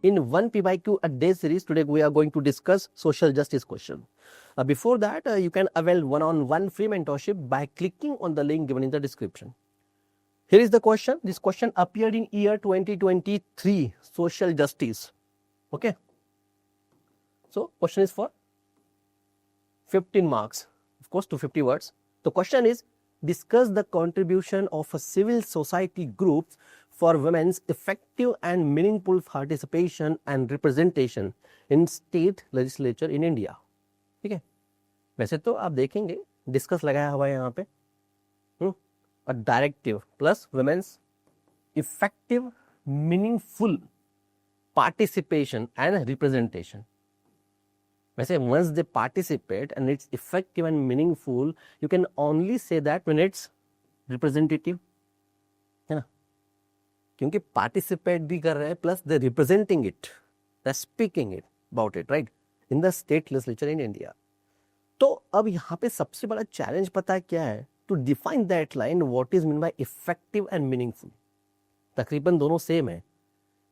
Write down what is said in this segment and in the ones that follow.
in one PYQ a day series. Today we are going to discuss social justice question. Before that, you can avail one-on-one free mentorship by clicking on the link given in the description. Here is the question. This question appeared in year 2023, social justice. Okay. So question is for 15 marks, of course 250 words. The question is, discuss the contribution of a civil society groups for women's effective and meaningful participation and representation in state legislature in India. ठीक है, वैसे तो आप देखेंगे discuss लगाया हुआ है यहाँ पे, a directive plus women's effective meaningful participation and representation. वैसे once they participate and it's effective and meaningful, you can only say that when it's representative, है ना, क्योंकि participate भी कर रहे हैं plus they're representing it, they're speaking it about it, right, in the state legislature in India. तो अब यहाँ पे सबसे बड़ा चैलेंज पता है क्या है? To define that line, what is meant by effective and meaningful. तकरीबन दोनों सेम है,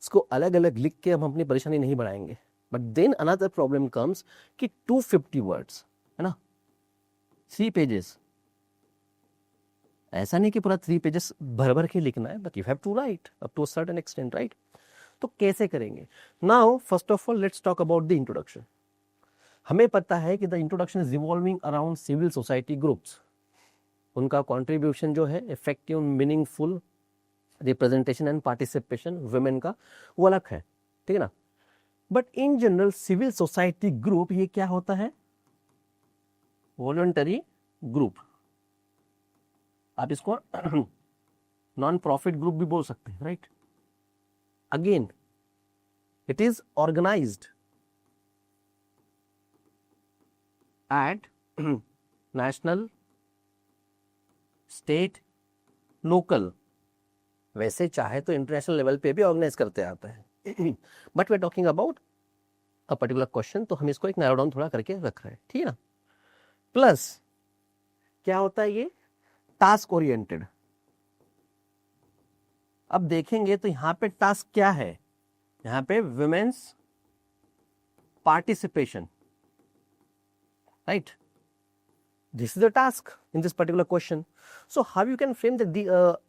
इसको अलग अलग लिख के हम अपनी परेशानी नहीं बढ़ाएंगे. But then another problem comes कि 250 words है ना, 3 pages. ऐसा नहीं कि पूरा 3 pages भर भर के लिखना है, but you have to write up to a certain extent, right? तो कैसे करेंगे? Now first of all let's talk about the introduction. हमें पता है कि the introduction is revolving around civil society groups. उनका contribution जो है effective, meaningful representation and participation women का वो अलग है, ठीक है ना. But in general civil society group ये क्या होता है? Voluntary group. आप इसको नॉन प्रॉफिट ग्रुप भी बोल सकते हैं, right. Again it is organised at national, state, local. वैसे चाहे तो इंटरनेशनल लेवल पे भी ऑर्गेनाइज करते आता है, but we are talking about a particular question, तो हम इसको एक नैरो डाउन थोड़ा करके रख रहे हैं, ठीक है ना. प्लस क्या होता है ये? Task oriented. अब देखेंगे तो यहां पे टास्क क्या है? यहां पे women's participation, right. This is the task in this particular question. So how you can frame the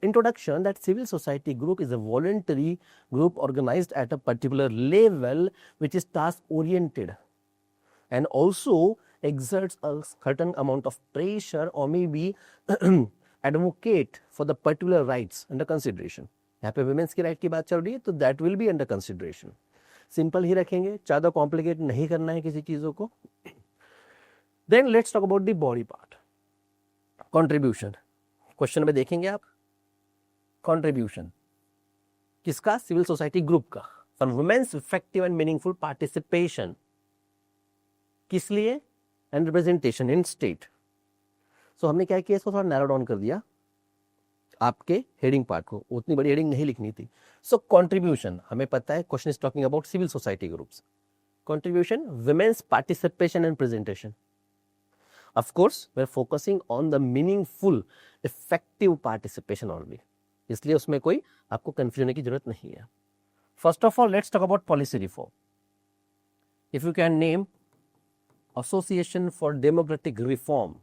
introduction that civil society group is a voluntary group organized at a particular level which is task oriented and also exerts a certain amount of pressure or maybe advocate for the particular rights under consideration. यहाँ पे women's की right की बात चल रही है, तो that will be under consideration. Simple ही रखेंगे, ज़्यादा complicate नहीं करना है किसी चीज़ों को. Then let's talk about the body part. Contribution. Question में देखेंगे आप, contribution किसका? सिविल सोसाइटी ग्रुप का. For women's effective and meaningful participation. किस लिए? And representation in state. So हमने क्या किया, इसको थोड़ा नैरो डाउन कर दिया आपके हेडिंग पार्ट को, उतनी बड़ी हेडिंग नहीं लिखनी थी. So contribution हमें पता है, question is talking about civil society groups. Contribution, women's participation and presentation. Of course, we are focusing on the meaningful, effective participation only. इसलिए उसमें कोई आपको कंफ्यूजन होने की जरूरत नहीं है. First of all, let's talk about policy reform. If you can name Association for Democratic Reform,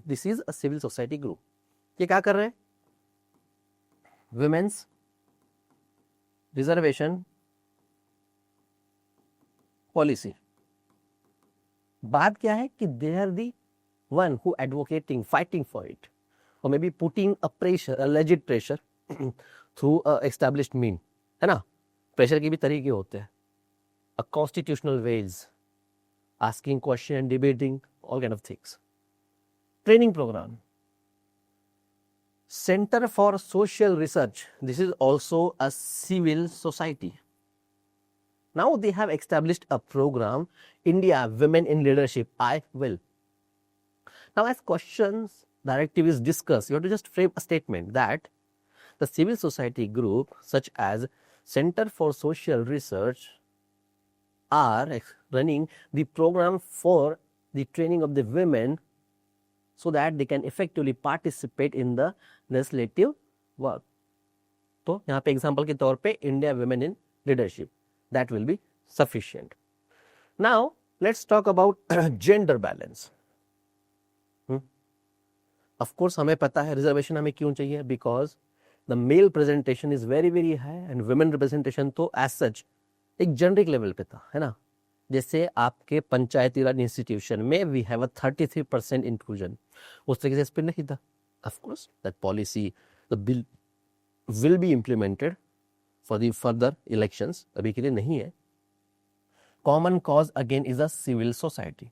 this is a civil society group. ये क्या कर रहे हैं? Women's reservation policy. बात क्या है कि they are the one who advocating, fighting for it, or maybe putting a pressure, alleged pressure through a established mean, है ना. प्रेशर के भी तरीके होते हैं, a constitutional ways, asking question, debating, all kind of things. Training program, Center for Social Research, this is also a civil society. Now they have established a program, India Women in Leadership, I will. Now as questions directive is discussed, you have to just frame a statement that the civil society group such as Center for Social Research are running the program for the training of the women so that they can effectively participate in the legislative work. तो यहाँ पे example के तौर पे India women in leadership, that will be sufficient. Now let's talk about gender balance. Of course हमें पता है reservation हमें क्यों चाहिए, because the male presentation is very very high and women representation तो एज सच एक जेनरिक लेवल पे था, है ना. जैसे आपके पंचायती राज इंस्टीट्यूशन में वी हैव अ 33% इंक्लूजन, उस तरीके से इस पर नहीं था. Of course that policy the bill will be implemented for the further elections, अभी के लिए नहीं है. Common cause again is a civil society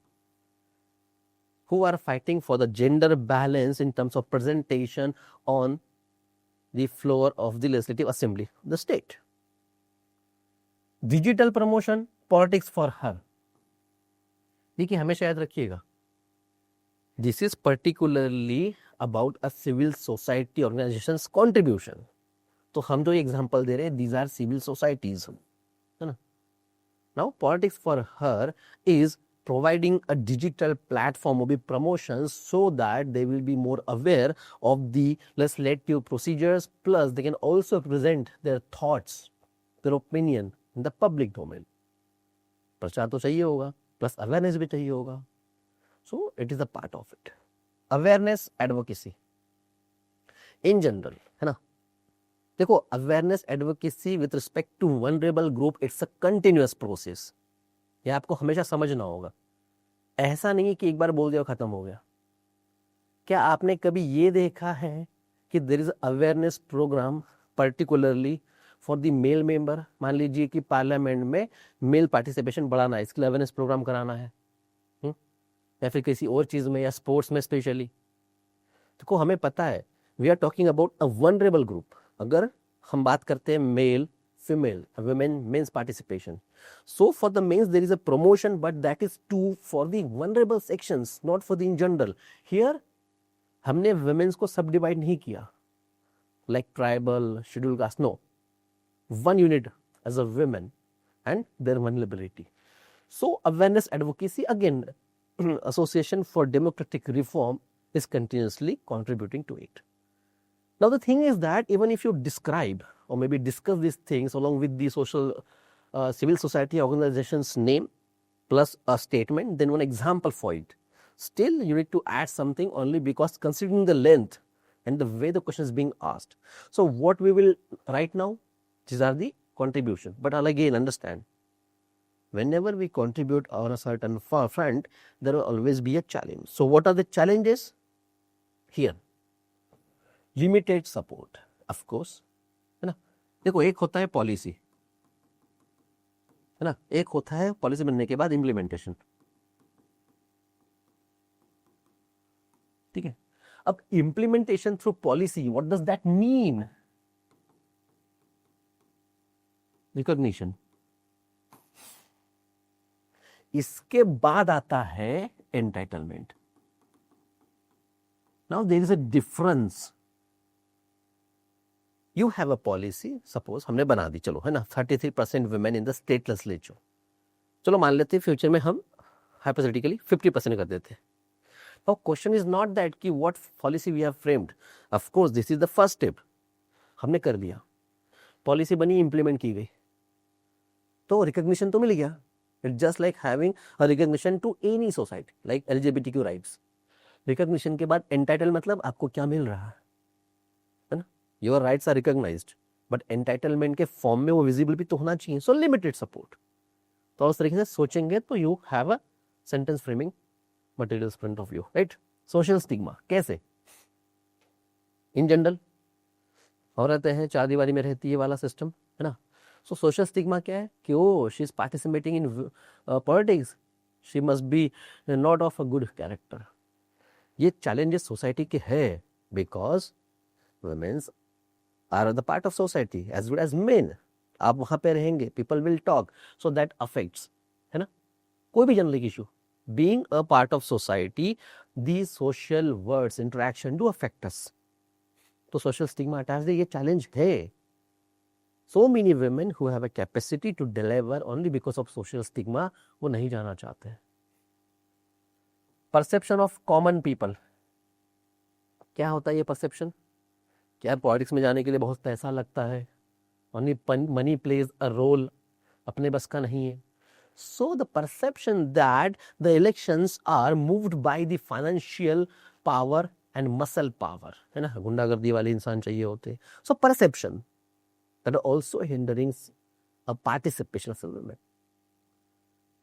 who are fighting for the gender balance in terms of presentation on the floor of the legislative assembly, the state. Digital promotion, politics for her. देखिए हमेशा याद रखिएगा, this is particularly about a civil society organization's contribution. तो हम जो example दे रहे हैं, these are civil societies, है ना. Now politics for her is providing a digital platform of promotions so that they will be more aware of the legislative procedures, plus they can also present their thoughts, their opinion in the public domain. प्रचार तो चाहिए होगा, plus awareness भी चाहिए होगा. So it is a part of it. Awareness, advocacy in general, है ना. देखो awareness advocacy with respect to vulnerable group, it's a continuous process. यह आपको हमेशा समझना होगा. ऐसा नहीं है कि एक बार बोल दिया खत्म हो गया. क्या आपने कभी ये देखा है कि there is awareness programme particularly for the male member? मान लीजिए कि पार्लियामेंट में मेल पार्टिसिपेशन बढ़ाना है, इसके लिए अवेयरनेस प्रोग्राम कराना है, या फिर किसी और चीज में, या स्पोर्ट्स में स्पेशली. देखो हमें पता है we are talking about a vulnerable group. अगर हम बात करते हैं male, female, women, men's participation. So for the males there is a promotion, but that is too for the vulnerable sections, not for the in general. Here हमने women's को subdivide नहीं किया like tribal, scheduled caste. No, one unit as a women and their vulnerability. So awareness advocacy, again Association for Democratic Reform is continuously contributing to it. Now the thing is that even if you describe or maybe discuss these things along with the social civil society organization's name plus a statement, then one example for it, still you need to add something only because considering the length and the way the question is being asked. So what we will write now, these are the contribution. But I'll again understand, whenever we contribute on a certain front, there will always be a challenge. So what are the challenges here? Limited support, of course, है ना. देखो एक होता है policy, है ना, एक होता है पॉलिसी बनने के बाद इम्प्लीमेंटेशन. ठीक है. अब implementation through policy, what does that mean? Recognition. इसके बाद आता है entitlement. Now there is a difference. You have a policy, suppose हमने बना दी, चलो, है ना, 33% women in the state legislature. चलो मान लेते हैं फ्यूचर में हम hypothetically 50% कर देते हैं. Now question is not that कि what policy we have framed. Of course this is the first step. हमने कर दिया, पॉलिसी बनी, इंप्लीमेंट की गई, तो रिकॉग्निशन तो मिल गया. It's just like having a recognition to any society like LGBTQ rights. Recognition के बाद एंटाइटल मतलब आपको क्या मिल रहा है ना. Your rights are recognised, but entitlement के फॉर्म में वो विजिबल भी तो होना चाहिए. So limited support. तो उस तरीके से सोचेंगे तो you have a sentence framing materials front of you, right. Social stigma कैसे? इन जनरल औरतें हैं, चार दीवारी में रहती है वाला सिस्टम, है ना. सो सोशल स्टिग्मा क्या है कि oh she is participating in politics, she must be not of a good character. ये चैलेंजेस सोसाइटी के है, because womens are the part of society as good as men. आप वहां पे रहेंगे, people will talk, so that affects, है ना, कोई भी general issue. Being a part of society, the social words interaction do affect us. तो social stigma attach है, ये चैलेंज है. So many women who have a capacity to deliver only because of social stigma, वो नहीं जाना चाहते हैं. Perception of common people, क्या होता है ये perception? क्या पॉलिटिक्स में जाने के लिए बहुत पैसा लगता है, only money plays a role, अपने बस का नहीं है. So the perception that the elections are moved by the financial power and muscle power, है ना, गुंडागर्दी वाले इंसान चाहिए होते. So perception that are also hindering a participation of women.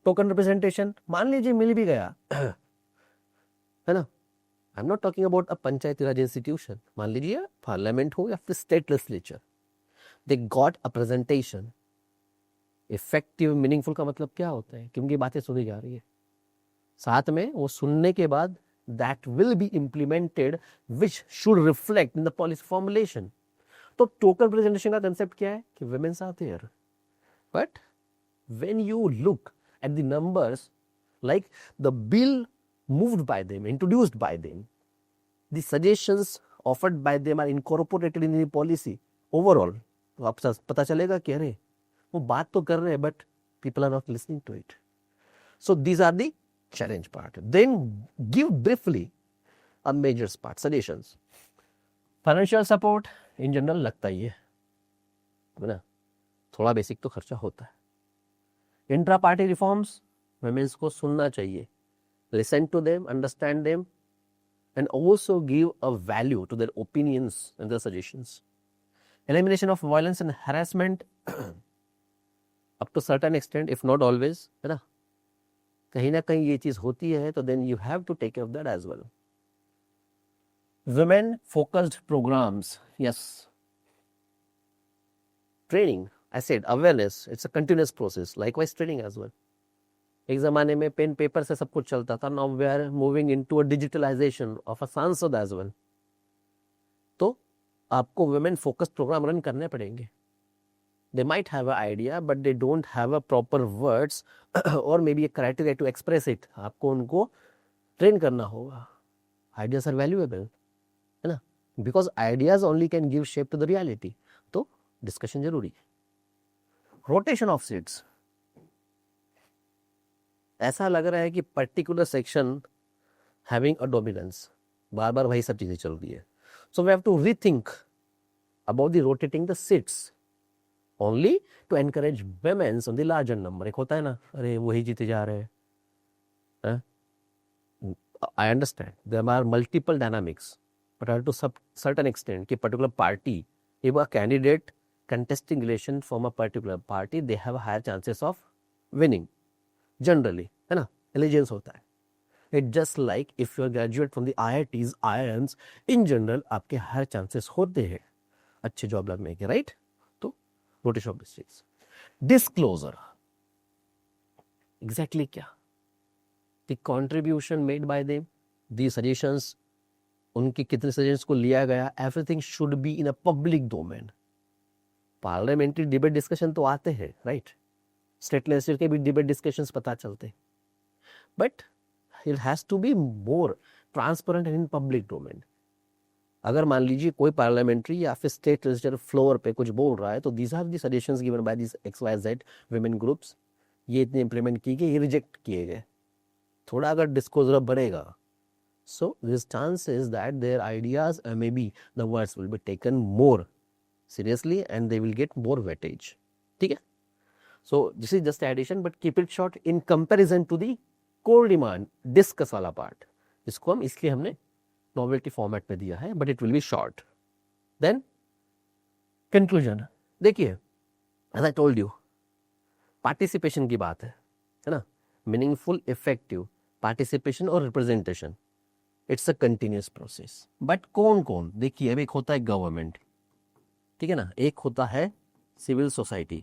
Token representation, मान लीजिए मिल भी गया, है ना, I am not talking about a Panchayati Raj institution, मान लीजिए पार्लियामेंट हो या फिर state legislature, they got a presentation. Effective meaningful का मतलब क्या होता है कि उनकी बातें सुनी जा रही है, साथ में वो सुनने के बाद that will be implemented which should reflect in the policy formulation. तो टोकन प्रेजेंटेशन का कंसेप्ट क्या है कि women's are there, but when you look at the numbers, like the bill moved by them, introduced by them, the suggestions offered by them are incorporated in the policy overall, तो आपको पता चलेगा कि अरे वो बात तो कर रहे हैं but people are not listening to it. So these are the challenge part. Then give briefly a measures part, suggestions. Financial support in general लगता ही है ना, थोड़ा बेसिक तो खर्चा होता है. इंट्रा पार्टी रिफॉर्म्स, वुमेन्स को सुनना चाहिए, listen to them, understand them and also give a value to their opinions and their suggestions. Elimination of violence and harassment up to certain extent, if not always, है ना, कहीं ना कहीं ये चीज होती है, तो then you have to take care of that as well. Women focused programs, yes. Training, I said awareness, it's a continuous process. Likewise training as well. एक जमाने में पेन पेपर से सब कुछ चलता था, now we are moving into a digitalization of a सांसद as well. तो आपको women focused program रन करने पड़ेंगे. They might have an idea but they don't have a proper words or maybe a criteria to express it. आपको उनको train करना होगा. Ideas are valuable, है ना, because ideas only can give shape to the reality. तो discussion जरूरी है. Rotation of seats, ऐसा लग रहा है कि particular section having a dominance, बार बार वही सब चीजें चल रही है. So we have to rethink about the rotating the seats only to encourage womens on the larger number. एक होता है ना, अरे वही जीते जा रहे हैं. I understand there are multiple dynamics, but to certain extent कि particular party, if a candidate contesting election from a particular party, they have higher chances of winning generally, है ना, allegiance होता है. It just like if you are graduate from the IITs, IIMs, in general आपके higher chances होते हैं अच्छे job लगने के, right? तो rotation of districts. Disclosure, exactly क्या, the contribution made by them, the suggestions, उनकी कितने सजेशंस को लिया गया, everything should be in a public domain. Parliamentary debate discussion तो आते हैं, राइट, स्टेट लेजिस्लेचर के भी डिबेट डिस्कशंस पता चलते, but it has to be more transparent in public domain. अगर मान लीजिए कोई पार्लियामेंट्री या फिर स्टेट लेजिस्लेचर फ्लोर पे कुछ बोल रहा है, तो these are the suggestions given by this XYZ women groups, ये इतने इंप्लीमेंट किए गए, ये रिजेक्ट किए गए. थोड़ा अगर डिस्क्लोजर बढ़ेगा, so this chances that their ideas maybe the words will be taken more seriously and they will get more weightage. ठीक है, so this is just addition but keep it short in comparison to the core demand discuss वाला part. इसको हम इसलिए हमने novelty format में दिया है, but it will be short. Then conclusion, देखिए as I told you participation की बात है ना, meaningful effective participation और representation, it's a continuous process. But कौन कौन, देखिए अब एक होता है गवर्नमेंट, ठीक है ना, एक होता है सिविल सोसाइटी,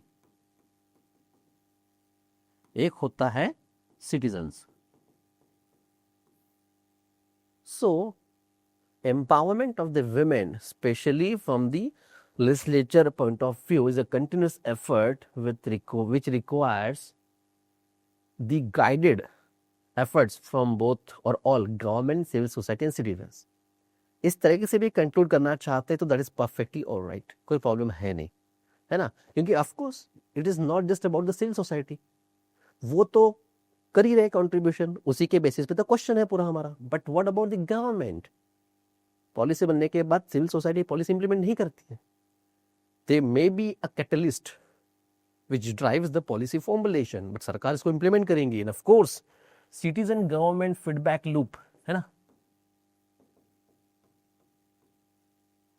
एक होता है citizens. So empowerment of the women specially from the legislature point of view is a continuous effort which requires the guided efforts from both or all government, civil society and citizens. इस तरीके से भी conclude करना चाहते हैं तो that is perfectly alright, कोई problem है नहीं, है ना, क्योंकि of course it is not just about the civil society, वो तो कर ही रहे कंट्रीब्यूशन, उसी के बेसिस पे तो क्वेश्चन है पूरा हमारा. But what about the government, policy बनने के बाद सिविल सोसाइटी पॉलिसी इंप्लीमेंट नहीं करती है. They may be a catalyst which drives the policy formulation. But सरकार इसको implement करेंगी, and of course citizen government feedback loop है ना.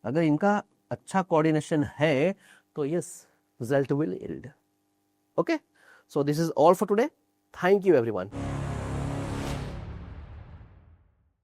अगर इनका अच्छा coordination है तो yes, result will yield. Okay, so this is all for today. Thank you everyone.